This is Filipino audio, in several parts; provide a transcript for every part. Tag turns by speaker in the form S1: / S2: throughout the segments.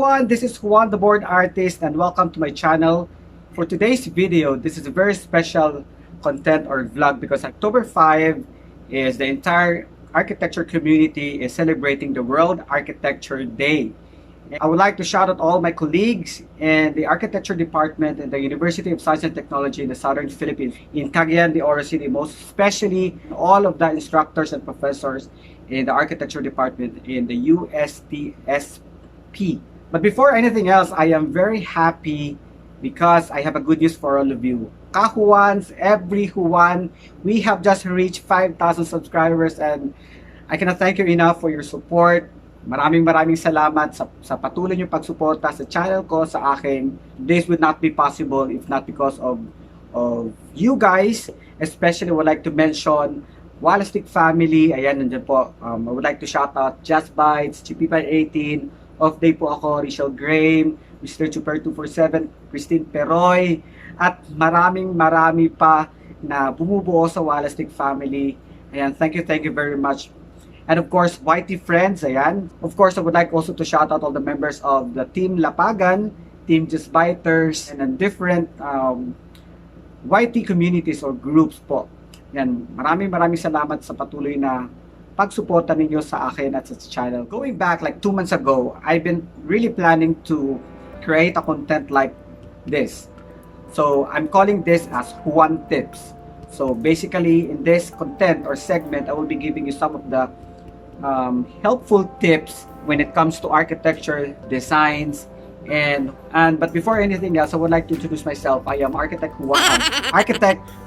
S1: everyone, this is Juan, the board artist, and welcome to my channel. For today's video, this is a very special content or vlog because October 5 is the entire architecture community is celebrating the World Architecture Day. I would like to shout out all my colleagues in the architecture department in the University of Science and Technology in the Southern Philippines, in Cagayan de Oro City, most especially all of the instructors and professors in the architecture department in the USTSP. But before anything else, I am very happy because I have a good news for all of you. Ka-Juans, every Juan, we have just reached 5,000 subscribers and I cannot thank you enough for your support. Maraming salamat sa patuloy niyong pagsuporta sa channel ko, sa akin. This would not be possible if not because of you guys. Especially would like to mention Walastic family. Ayan, nandiyan po. I would like to shout out Just Bites, GP18, Off Day po ako, Rachel Graham, Mr. Chuper 247, Christine Peroy, at marami pa na bumubuo sa Walastic family. Ayan, thank you very much. And of course, YT friends, ayan. Of course, I would like also to shout out all the members of the Team Lapagan, Team Just Biters, and different YT communities or groups po. Yan, maraming salamat sa patuloy na pagsuporta ninyo sa akin at sa channel. Going back like 2 months ago, I've been really planning to create a content like this. So I'm calling this as JUANTIPS. So basically, in this content or segment, I will be giving you some of the helpful tips when it comes to architecture, designs, but before anything else, I would like to introduce myself. I am architect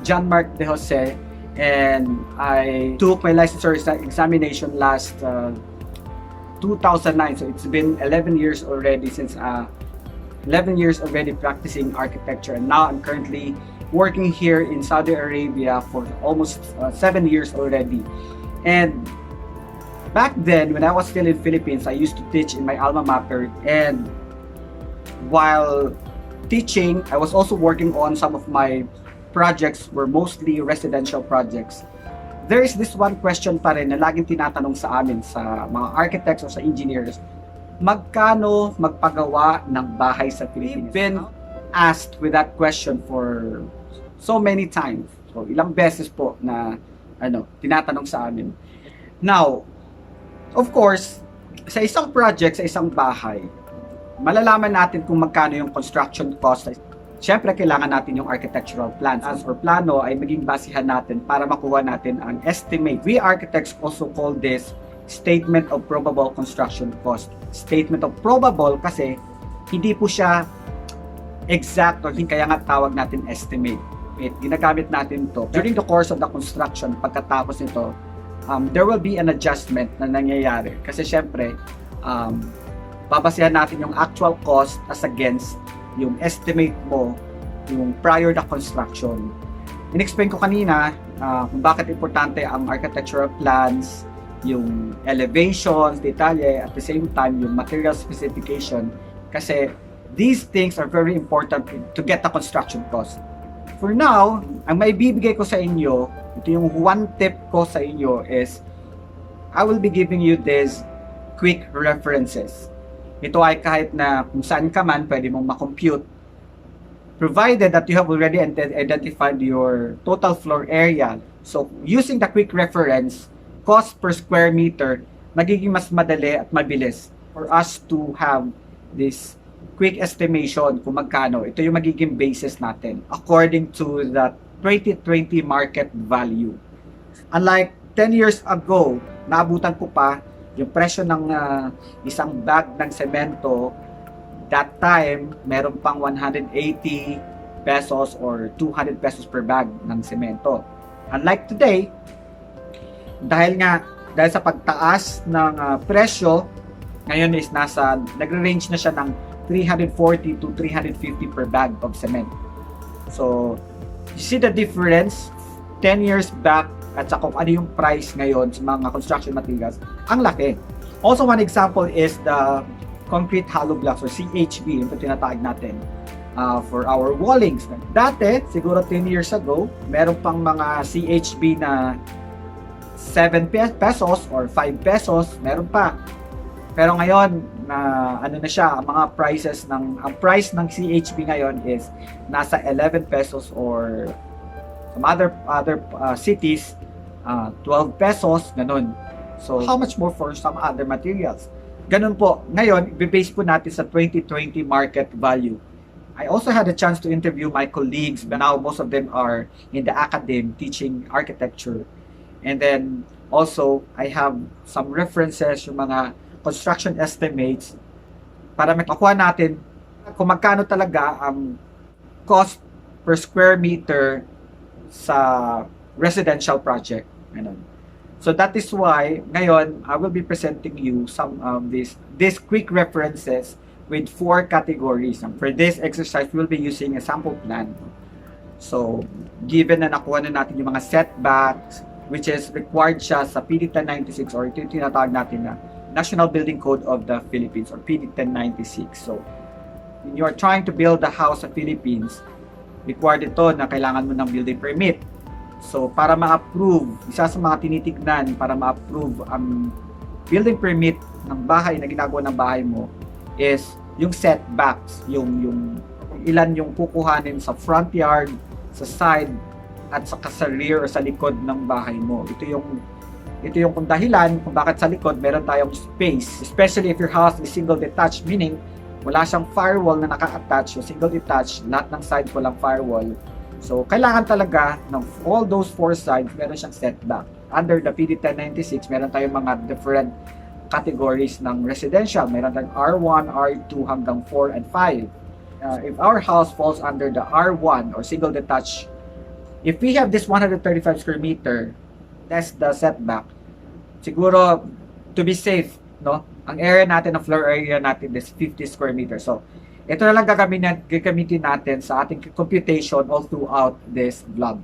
S1: John Mark De Jose, and I took my licensure examination last 2009. So it's been 11 years already since 11 years already practicing architecture, and now I'm currently working here in Saudi Arabia for almost 7 years already. And back then, when I was still in Philippines, I used to teach in my alma mater, and while teaching, I was also working on some of my projects were mostly residential projects. There is this one question pa rin na laging tinatanong sa amin sa mga architects o sa engineers: magkano magpagawa ng bahay sa Pilipinas? We've been asked with that question for so many times. So ilang beses po na tinatanong sa amin. Now, of course, sa isang project, sa isang bahay, malalaman natin kung magkano yung construction cost. Siyempre, kailangan natin yung architectural plans. As for plano ay maging basihan natin para makuha natin ang estimate. We architects also call this statement of probable construction cost. Statement of probable kasi hindi po siya exact, or kaya nga tawag natin estimate. Ginagamit natin to during the course of the construction. Pagkatapos nito, there will be an adjustment na nangyayari kasi syempre babasihan natin yung actual cost as against yung estimate mo yung prior to construction. In-explain ko kanina kung bakit importante ang architectural plans, yung elevations, detalye, at the same time yung material specification, kasi these things are very important to get the construction cost. For now, ang maibibigay ko sa inyo, ito yung one tip ko sa inyo is I will be giving you these quick references. Ito ay kahit na kung saan ka man pwede mong makompute, provided that you have already identified your total floor area. So using the quick reference, cost per square meter, magiging mas madali at mabilis for us to have this quick estimation kung magkano. Ito yung magiging basis natin according to the 2020 market value. Unlike 10 years ago, naabutan ko pa yung presyo ng isang bag ng semento. That time, meron pang 180 pesos or 200 pesos per bag ng semento. Unlike today, dahil sa pagtaas ng presyo, ngayon is nagre-range na siya ng 340 to 350 per bag of cement. So, you see the difference 10 years back at sa kung ano yung price ngayon sa mga construction materials, ang laki. Also, one example is the concrete hollow blocks or CHB, yung tinatawag natin for our wallings. Dati, siguro 10 years ago, meron pang mga CHB na 7 pesos or 5 pesos, meron pa. Pero ngayon, na ano na siya, ang price ng CHB ngayon is nasa 11 pesos or some other cities, 12 pesos, ganun. So, how much more for some other materials? Ganun po. Ngayon, i-base po natin sa 2020 market value. I also had a chance to interview my colleagues, but now most of them are in the academy teaching architecture. And then also, I have some references, yung mga construction estimates, para makakuha natin kung magkano talaga ang cost per square meter sa residential project. Ganun. So that is why, ngayon, I will be presenting you some of these quick references with 4 categories. And for this exercise, we'll be using a sample plan. So, given na nakuha na natin yung mga setbacks, which is required siya sa PD 1096 or ito yung tinatawag natin na National Building Code of the Philippines or PD 1096. So, when you are trying to build a house sa Philippines, required ito na kailangan mo ng building permit. So, para ma-approve, isa sa mga tinitignan para ma-approve ang building permit ng bahay na ginagawa ng bahay mo is yung setbacks, yung ilan yung kukuhanin sa front yard, sa side, at sa rear o sa likod ng bahay mo. Ito yung kung dahilan kung bakit sa likod meron tayong space, especially if your house is single detached, meaning wala siyang firewall na naka-attach, o single detached, lahat ng side walang firewall. So, kailangan talaga ng all those 4 sides, meron siyang setback. Under the PD 1096, meron tayong mga different categories ng residential. Meron tayong R1, R2 hanggang 4 and 5. If our house falls under the R1 or single detached, if we have this 135 square meter, that's the setback. Siguro, to be safe, no? Ang area natin, ang floor area natin is 50 square meters. So, ito na lang gagamitin natin sa ating computation all throughout this vlog.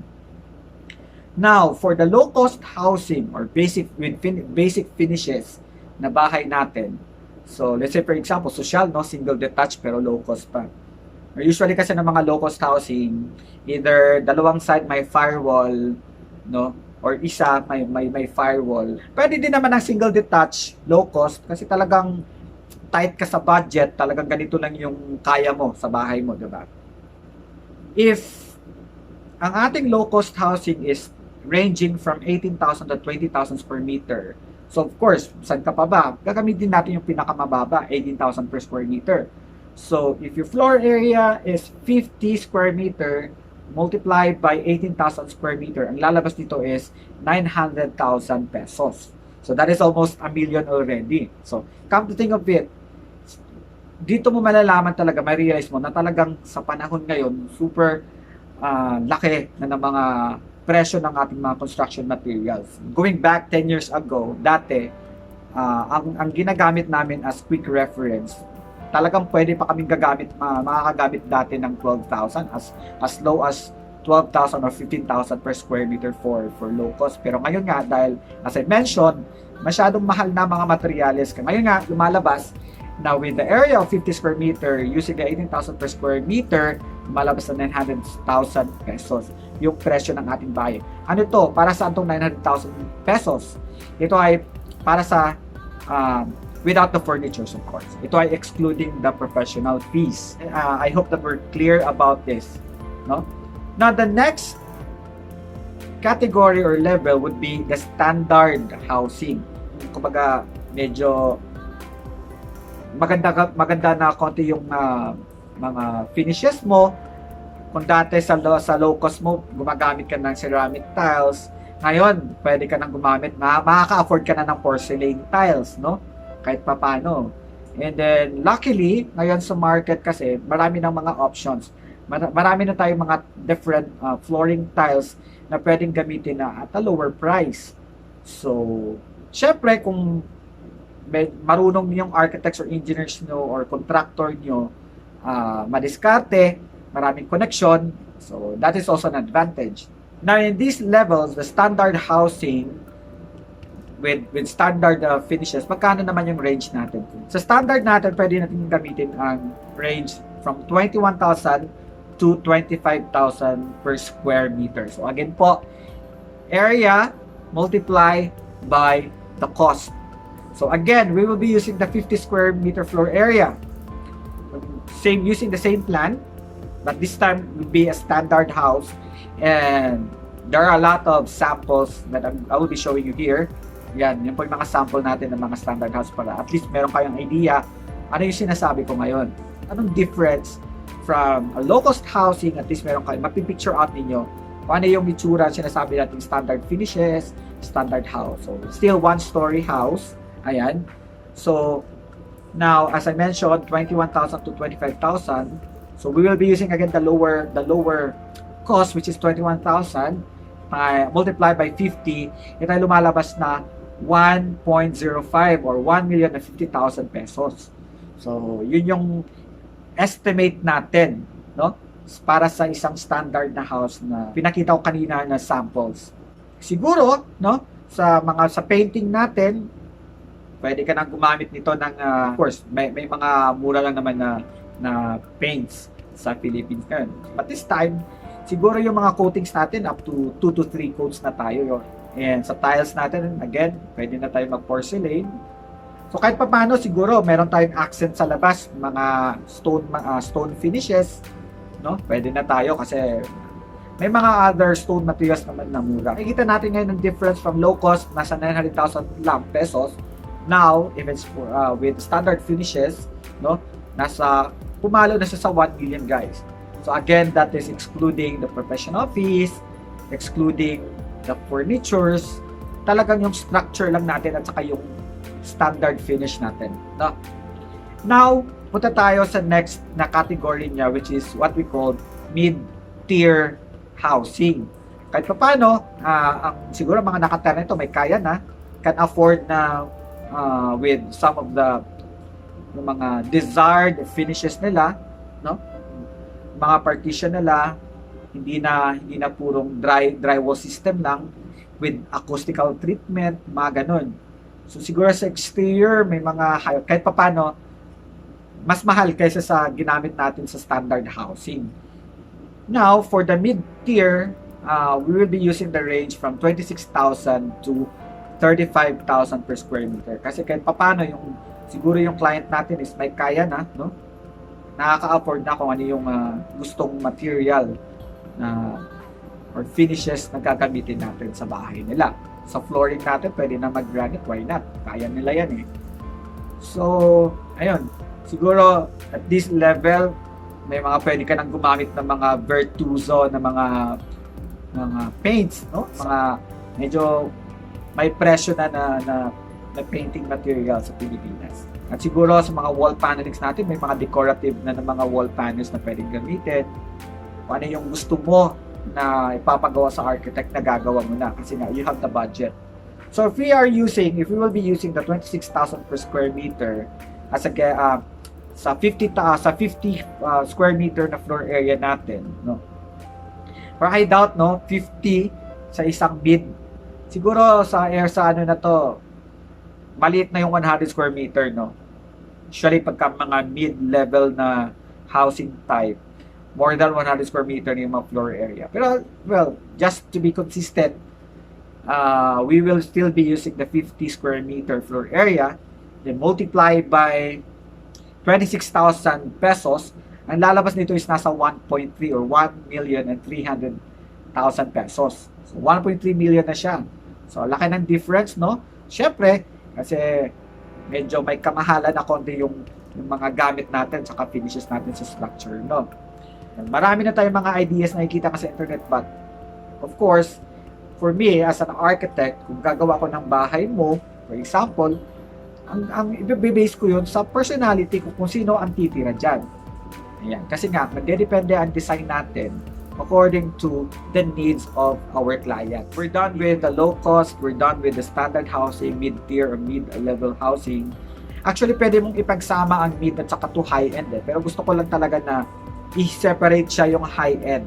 S1: Now, for the low-cost housing or basic finishes na bahay natin, so let's say for example, social, no, single detached pero low-cost pa. Or usually kasi ng mga low-cost housing, either dalawang side may firewall, no, or isa may firewall. Pwede din naman ang single detached, low-cost, kasi talagang tight ka sa budget, talagang ganito lang yung kaya mo sa bahay mo, diba? If ang ating low-cost housing is ranging from 18,000 to 20,000 per meter, so of course, saan ka pa ba? Gagamitin natin yung pinakamababa, 18,000 per square meter. So, if your floor area is 50 square meter, multiplied by 18,000 square meter, ang lalabas dito is 900,000 pesos. So, that is almost a million already. So, come to think of it, dito mo malalaman talaga, may realize mo na talagang sa panahon ngayon, super laki na ng mga presyo ng ating mga construction materials. Going back 10 years ago, dati, ang ginagamit namin as quick reference, talagang pwede pa kaming makakagamit dati ng 12,000 as low as 12,000 or 15,000 per square meter for low cost. Pero ngayon nga, dahil as I mentioned, masyadong mahal na mga materials. Ngayon nga, lumalabas na with the area of 50 square meter, using the 18,000 per square meter, lumalabas na 900,000 pesos yung presyo ng ating bahay. Ano to? Para saan itong 900,000 pesos? Ito ay para sa without the furnitures, of course. Ito ay excluding the professional fees. I hope that we're clear about this. No? Now, the next category or level would be the standard housing. Kumbaga, medyo maganda na konti yung mga finishes mo. Kung dati sa low cost mo, gumagamit ka ng ceramic tiles. Ngayon, pwede ka nang gumamit, makaka-afford ka na ng porcelain tiles, no? Kahit papano. And then, luckily, ngayon sa market kasi, marami ng mga options. Marami na tayong mga different flooring tiles na pwedeng gamitin na at a lower price. So, syempre, kung marunong yung architects or engineers nyo or contractor nyo madiskarte, maraming connection, so that is also an advantage. Now, in these levels, the standard housing with standard finishes, magkano naman yung range natin? Sa standard natin, pwede natin gamitin ang range from 21,000 to 25,000 per square meter. So again po, area multiply by the cost. So again, we will be using the 50 square meter floor area. Using the same plan, but this time will be a standard house, and there are a lot of samples that I will be showing you here. Yan, yun po yung mga sample natin ng mga standard house para at least meron kayong idea ano yung sinasabi ko ngayon. Anong difference from a low-cost housing, at least meron kayo, mapipicture out ninyo kung ano yung itsura sinasabi natin standard finishes, standard house. So, still one-story house. Ayan. So, now, as I mentioned, 21,000 to 25,000. So, we will be using again the lower cost, which is 21,000, multiplied by 50. Ito ay lumalabas na 1.05 or 1,050,000 pesos. So, yun yung estimate natin, no? Para sa isang standard na house na pinakita ko kanina na samples. Siguro, no? Sa painting natin, pwede ka nang gumamit nito ng, of course, may mga mura lang naman na paints sa Philippines ngayon. But this time, siguro yung mga coatings natin, up to 2 to 3 coats na tayo. And sa tiles natin, again, pwede na tayo mag-porcelain. So kahit pa paano, siguro, meron tayong accent sa labas, mga stone finishes, no? Pwede na tayo kasi may mga other stone materials naman na mura. Nakikita natin ngayon ng difference from low cost, nasa 900,000 lang pesos. Now, if it's with standard finishes, no, pumalo na siya sa 1 million, guys. So again, that is excluding the professional fees, excluding the furnitures, talagang yung structure lang natin at saka yung standard finish natin, no? Now, punta tayo sa next na category niya, which is what we call mid-tier housing. Kahit pa paano, siguro mga nakatira nito may kaya na, can afford na with some of the mga desired finishes nila, no? Mga partition nila, hindi na purong drywall system lang with acoustical treatment, mga ganun. So siguro sa exterior may mga kahit papaano mas mahal kaysa sa ginamit natin sa standard housing. Now, for the mid-tier, we will be using the range from 26,000 to 35,000 per square meter. Kasi kahit papaano siguro yung client natin is may kaya na, no? Nakaka-afford na kung ano yung gustong material or finishes na gagamitin natin sa bahay nila. Sa flooring natin, pwede na mag-granite, why not? Kaya nila yan eh. So, ayun. Siguro, at this level, may mga pwede ka nang gumamit ng mga Virtuoso na mga paints, no? Mga medyo may presyo na painting material sa Pilipinas. At siguro sa mga wall panelings natin, may mga decorative na mga wall panels na pwedeng gamitin. Kung ano yung gusto mo na ipapagawa sa architect, na gagawa mo na kasi nga you have the budget. So if we will be using the 26,000 per square meter as a sa 50 square meter na floor area natin, no? Or I doubt, no, 50 sa isang mid. Siguro sa ano na to, maliit na yung 100 square meter, no? Usually pagka mga mid-level na housing type, more than 100 square meter yung mga floor area. Pero, well, just to be consistent, we will still be using the 50 square meter floor area, then multiply by 26,000 pesos. Ang lalabas nito is nasa 1.3 or 1,300,000 pesos. So, 1.3 million na siya. So, laki ng difference, no? Siyempre, kasi medyo may kamahalan na konti yung mga gamit natin saka finishes natin sa structure, no? Marami na tayong mga ideas na nakikita ka sa internet, but of course, for me as an architect, kung gagawa ko ng bahay mo, for example, ang i-base ko yun sa personality ko kung sino ang titira dyan. Ayan. Kasi nga, magdedepende ang design natin according to the needs of our client. We're done with the low cost, we're done with the standard housing, mid-tier or mid-level housing. Actually, pwede mong ipagsama ang mid at saka to high-end eh. Pero gusto ko lang talaga na i-separate siya yung high-end.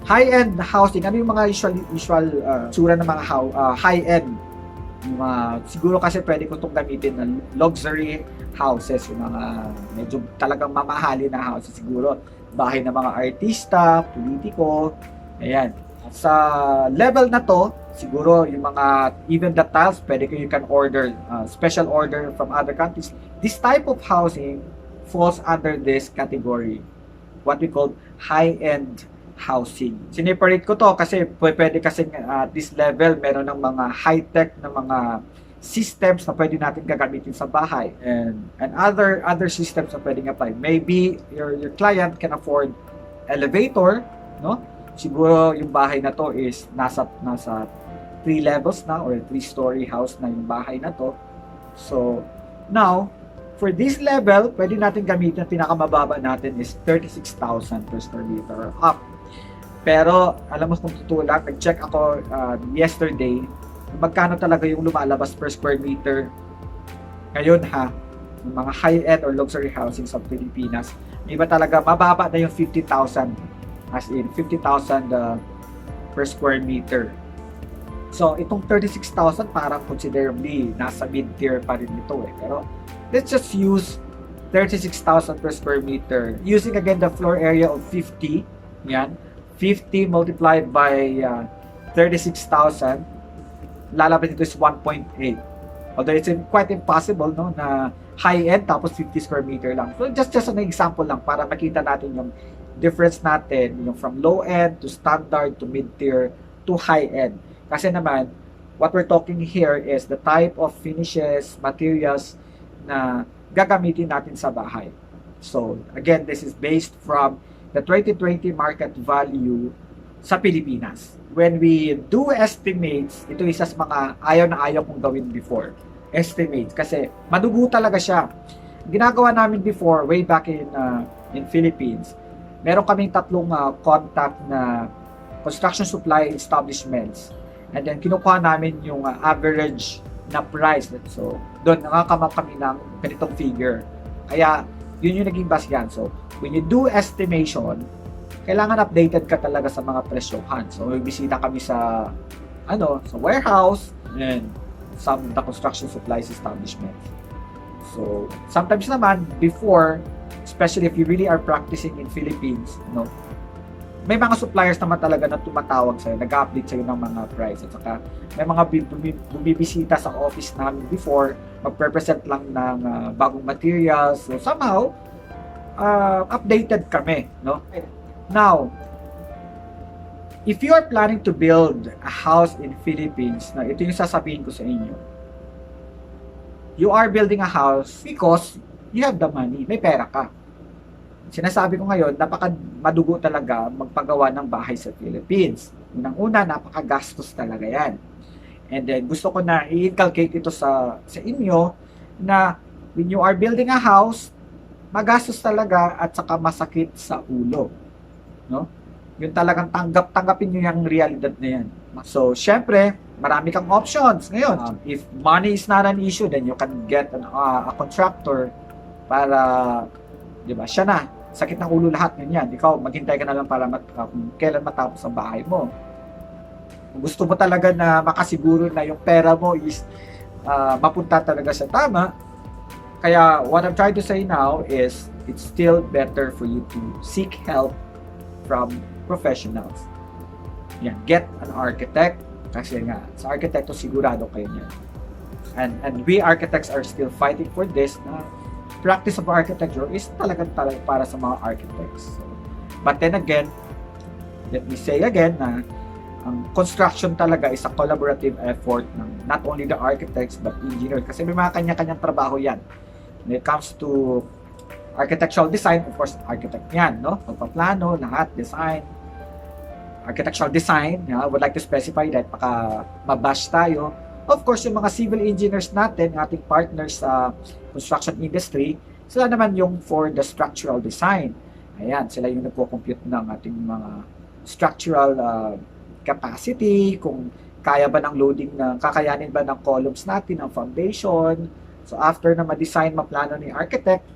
S1: High-end housing, ano yung mga usual tsura ng mga high-end? Siguro kasi pwede ko itong gamitin na luxury houses, yung mga medyo talagang mamahali na houses siguro. Bahay ng mga artista, politiko, ayan. Sa level na to, siguro yung mga even the tiles, pwede kayo, you can order special order from other countries. This type of housing falls under this category, what we call high-end housing. Sineparate ko to kasi pwede kasi at this level meron ng mga high-tech na mga systems na pwede natin gagamitin sa bahay, and other systems na pwedeng apply. Maybe your client can afford elevator, no? Siguro yung bahay na to is nasa 3 levels na or 3-story house na yung bahay na to. So now for this level, pwede natin gamitin, pinakamababa natin is 36,000 per square meter up. Pero alam mo kung tutulak, nag-check ako yesterday, magkano talaga yung lumalabas per square meter ngayon yung mga high-end or luxury housing sa Pilipinas. May iba talaga mababa na yung 50,000, as in 50,000 per square meter. So itong 36,000 parang considerably nasa mid-tier pa rin ito Pero let's just use 36,000 per square meter using again the floor area of 50. Yan, 50 multiplied by 36,000, lalabas dito is 1.8. Although it's quite impossible, no, na high-end tapos 50 square meter lang. So just an example lang para makita natin yung difference natin, yung from low-end to standard to mid-tier to high-end. Kasi naman, what we're talking here is the type of finishes, materials na gagamitin natin sa bahay. So again, this is based from the 2020 market value sa Pilipinas. When we do estimates, ito isa sa mga ayaw na ayaw kong gawin before. Estimates, kasi madugo talaga siya. Ginagawa namin before, way back in Philippines, meron kaming 3 contact na construction supply establishments. And then kinukuha namin yung average na price. So doon nakakamap kami ng ganitong figure. Kaya yun yung naging basihan. So when you do estimation, kailangan updated ka talaga sa mga presyohan. So magbisita kami sa sa warehouse and some of the construction supplies establishments. So sometimes naman before, especially if you really are practicing in Philippines, may mga suppliers naman talaga na tumatawag sa'yo, nag-update sa'yo ng mga price. At saka may mga bumibisita sa office namin before, magpe-present lang ng bagong materials. So somehow, updated kami, Now, if you are planning to build a house in Philippines, ito yung sasabihin ko sa inyo. You are building a house because you have the money, may pera ka. Sinasabi ko ngayon, madugo talaga magpagawa ng bahay sa Philippines. Unang-una, napakagastos talaga yan. And then, gusto ko na i-inculcate ito sa inyo na when you are building a house, magastos talaga at saka masakit sa ulo. Yung talagang tanggapin nyo yung realidad na yan. So, syempre, marami kang options ngayon. If money is not an issue, then you can get a contractor para, di ba, siya na. Sakit ng ulo lahat ganyan. Ikaw, maghintay ka na lang para kung kailan matapos ang bahay mo. Kung gusto mo talaga na makasiguro na yung pera mo is mapunta talaga sa tama. Kaya what I'm trying to say now is it's still better for you to seek help from professionals. Yan, get an architect kasi nga sa arkitekto sigurado kayo niyan. And we architects are still fighting for this na practice of architecture is talagang para sa mga architects. So, but then again, let me say again na ang construction talaga is a collaborative effort ng not only the architects but engineers kasi may mga kanya-kanyang trabaho yan. When it comes to architectural design, of course, architect yan, pagpaplano, lahat, design, architectural design, I would like to specify that baka mabash tayo. Of course, yung mga civil engineers natin, ating partners sa construction industry, sila naman yung for the structural design. Ayan, sila yung nagko-compute ng ating mga structural capacity, kung kaya ba ng loading, kakayanin ba ng columns natin, ng foundation. So after na ma-design, ma-plano ni architect,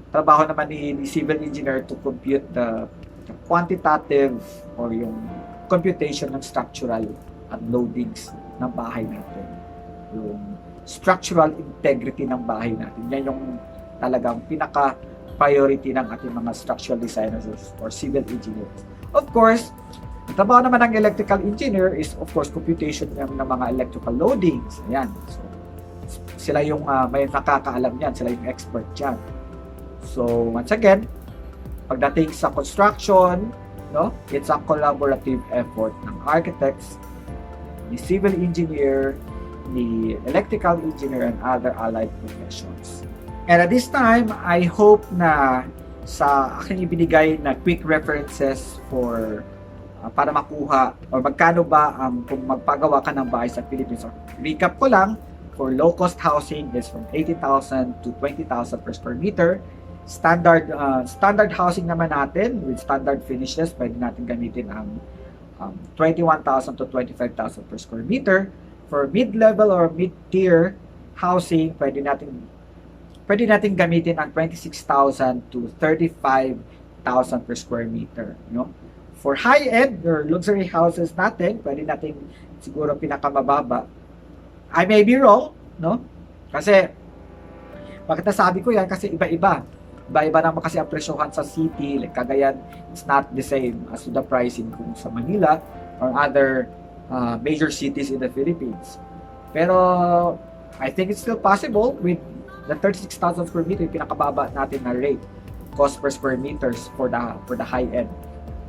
S1: trabaho naman ni civil engineer to compute the quantitative or yung computation ng structural at loadings ng bahay natin. Yung structural integrity ng bahay natin. Yan yung talagang pinaka-priority ng ating mga structural designers or civil engineers. Of course, Ang trabaho naman ng electrical engineer is of course computation ng mga electrical loadings. Ayan. So, sila yung may nakakaalam yan, sila yung expert dyan. So, once again, pagdating sa construction, no, it's a collaborative effort ng architects, the civil engineer, the electrical engineer, and other allied professions. And at this time, I hope na sa aking ibinigay na quick references for para makuha or magkano ba kung magpagawa ka ng bahay sa Pilipinas. So, recap ko lang, for low-cost housing is from 80,000 to 20,000 per square meter. Standard housing naman natin with standard finishes, pwede natin gamitin ang 21,000 to 25,000 per square meter. For mid-level or mid-tier housing, pwede natin gamitin ang 26,000 to 35,000 per square meter, no? For high-end or luxury houses natin, pwede natin siguro pinakamababa. I may be wrong, no? Kasi bakit nasabi ko yan? Kasi iba-iba. Iba-iba naman kasi ang presyohan sa city, like Cagayan, it's not the same as to the pricing kung sa Manila or other major cities in the Philippines. Pero I think it's still possible with the 36,000 square meter, pinakababa natin na rate, cost per square meters for the high end.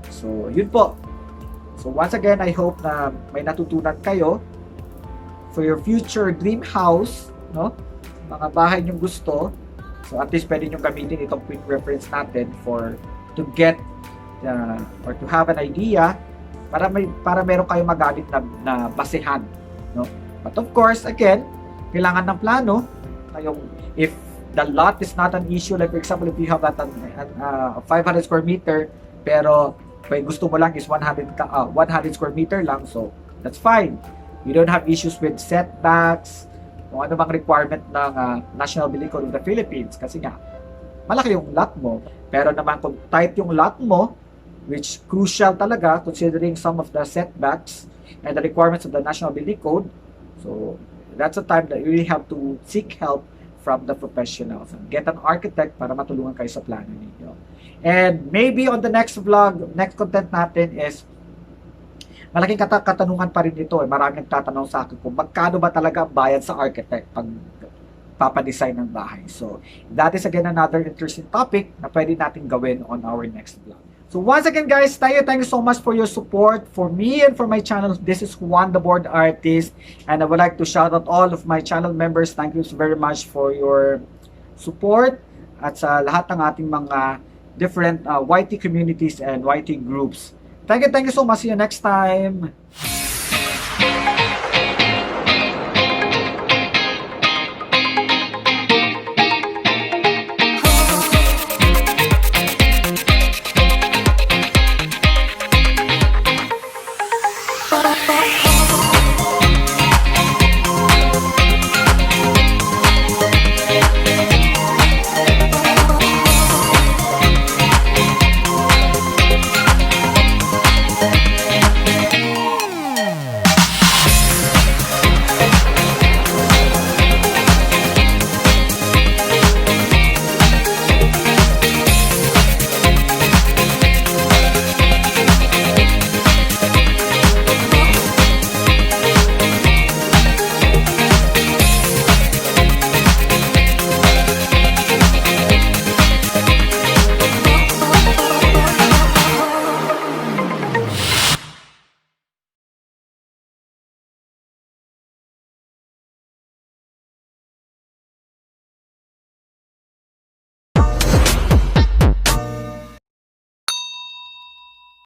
S1: So, yun po. So, once again, I hope na may natutunan kayo for your future dream house, no? Mga bahay nyo gusto. So, at least pwede nyo gamitin itong quick reference natin to get or to have an idea para meron kayong magamit na basehan, no? But of course, again, kailangan ng plano. If the lot is not an issue, like for example, if you have 500 square meter, pero gusto mo lang is 100 square meter lang, so that's fine. You don't have issues with setbacks, kung ano bang requirement ng National Building Code of the Philippines, kasi nga, malaki yung lot mo. Pero naman kung tight yung lot mo, which crucial talaga considering some of the setbacks and the requirements of the National Building Code, so that's a time that you really have to seek help from the professionals and get an architect para matulungan kayo sa plano ninyo. And maybe on the next vlog, next content natin is malaking katanungan pa rin ito. Maraming nagtatanong sa akin kung magkano ba talaga bayad sa architect pag papadesign ng bahay. So, that is again another interesting topic na pwede natin gawin on our next vlog. So, once again guys, thank you so much for your support for me and for my channel. This is Juan, the board artist, and I would like to shout out all of my channel members. Thank you very much for your support at sa lahat ng ating mga different YT communities and YT groups. Thank you so much. See you next time.